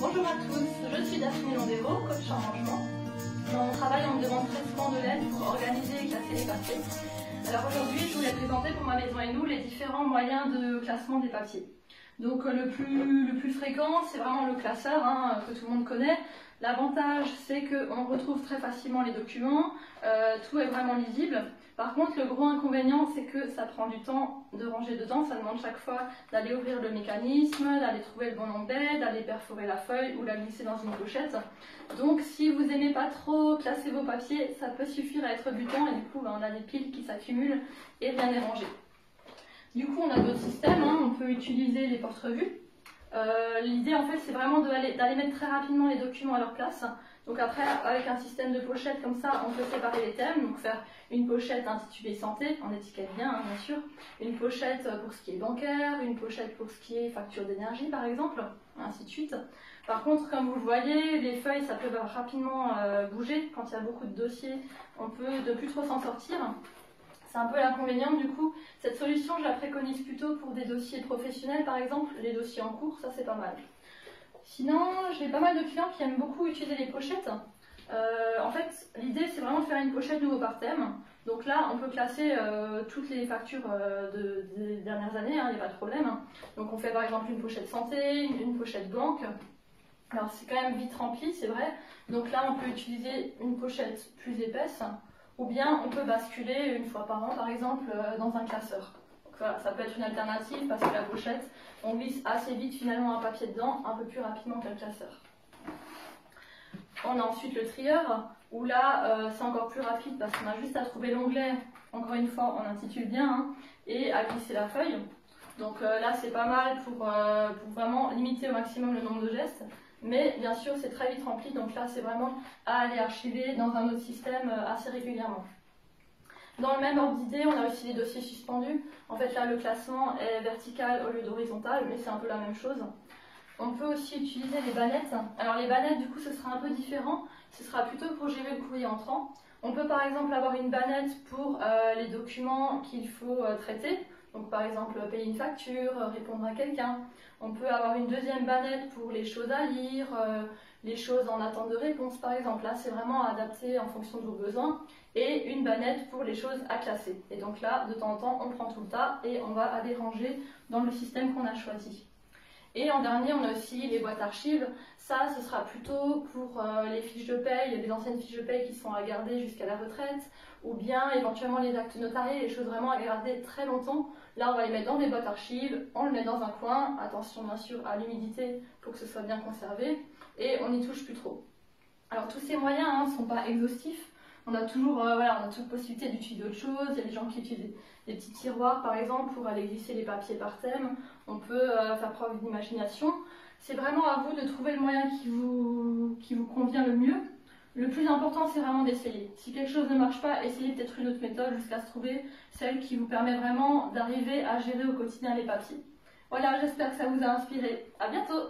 Bonjour à tous, je suis Daphné Landévaux, coach en rangement. Dans mon travail, on me demande très souvent de l'aide pour organiser et classer les papiers. Alors aujourd'hui, je voulais présenter pour ma maison et nous les différents moyens de classement des papiers. Donc le plus fréquent, c'est vraiment le classeur que tout le monde connaît. L'avantage, c'est qu'on retrouve très facilement les documents, tout est vraiment lisible. Par contre, le gros inconvénient, c'est que ça prend du temps de ranger dedans. Ça demande chaque fois d'aller ouvrir le mécanisme, d'aller trouver le bon onglet, d'aller perforer la feuille ou la glisser dans une pochette. Donc, si vous n'aimez pas trop classer vos papiers, ça peut suffire à être butant et du coup, on a des piles qui s'accumulent et rien n'est rangé. Du coup, on a d'autres systèmes. On peut utiliser les porte-revues. L'idée, en fait, c'est vraiment d'aller mettre très rapidement les documents à leur place. Donc après, avec un système de pochettes comme ça, on peut séparer les thèmes, donc faire une pochette intitulée santé, on étiquette bien, bien sûr, une pochette pour ce qui est bancaire, une pochette pour ce qui est facture d'énergie par exemple, ainsi de suite. Par contre, comme vous le voyez, les feuilles, ça peut rapidement bouger. Quand il y a beaucoup de dossiers, on peut de plus trop s'en sortir. C'est un peu l'inconvénient du coup. Cette solution, je la préconise plutôt pour des dossiers professionnels par exemple, les dossiers en cours, ça c'est pas mal. Sinon, j'ai pas mal de clients qui aiment beaucoup utiliser les pochettes. En fait, l'idée c'est vraiment de faire une pochette nouveau par thème. Donc là, on peut classer toutes les factures des dernières années, il n'y a pas de problème. Donc on fait par exemple une pochette santé, une pochette banque. Alors c'est quand même vite rempli, c'est vrai. Donc là, on peut utiliser une pochette plus épaisse. Ou bien on peut basculer une fois par an, par exemple, dans un classeur. Donc voilà, ça peut être une alternative parce que la pochette, on glisse assez vite finalement un papier dedans, un peu plus rapidement qu'un classeur. On a ensuite le trieur, où là, c'est encore plus rapide parce qu'on a juste à trouver l'onglet, encore une fois, on intitule bien, et à glisser la feuille. Donc là, c'est pas mal pour vraiment limiter au maximum le nombre de gestes. Mais bien sûr, c'est très vite rempli, donc là, c'est vraiment à aller archiver dans un autre système assez régulièrement. Dans le même ordre d'idée, on a aussi les dossiers suspendus. En fait, là, le classement est vertical au lieu d'horizontal, mais c'est un peu la même chose. On peut aussi utiliser les bannettes. Alors, les bannettes, du coup, ce sera un peu différent. Ce sera plutôt pour gérer le courrier entrant. On peut, par exemple, avoir une bannette pour les documents qu'il faut traiter. Donc par exemple payer une facture, répondre à quelqu'un. On peut avoir une deuxième bannette pour les choses à lire, les choses en attente de réponse par exemple. Là c'est vraiment adapté en fonction de vos besoins. Et une bannette pour les choses à classer. Et donc là de temps en temps on prend tout le tas et on va aller ranger dans le système qu'on a choisi. Et en dernier, on a aussi les boîtes archives. Ça, ce sera plutôt pour les fiches de paye, les anciennes fiches de paye qui sont à garder jusqu'à la retraite, ou bien éventuellement les actes notariés, les choses vraiment à garder très longtemps. Là, on va les mettre dans des boîtes archives, on le met dans un coin, attention bien sûr à l'humidité pour que ce soit bien conservé, et on n'y touche plus trop. Alors tous ces moyens ne sont pas exhaustifs. On a toujours on a toute possibilité d'utiliser d'autres choses. Il y a des gens qui utilisent des petits tiroirs par exemple pour aller glisser les papiers par thème. On peut faire preuve d'imagination. C'est vraiment à vous de trouver le moyen qui vous convient le mieux. Le plus important c'est vraiment d'essayer. Si quelque chose ne marche pas, essayez peut-être une autre méthode jusqu'à se trouver celle qui vous permet vraiment d'arriver à gérer au quotidien les papiers. Voilà, j'espère que ça vous a inspiré. À bientôt!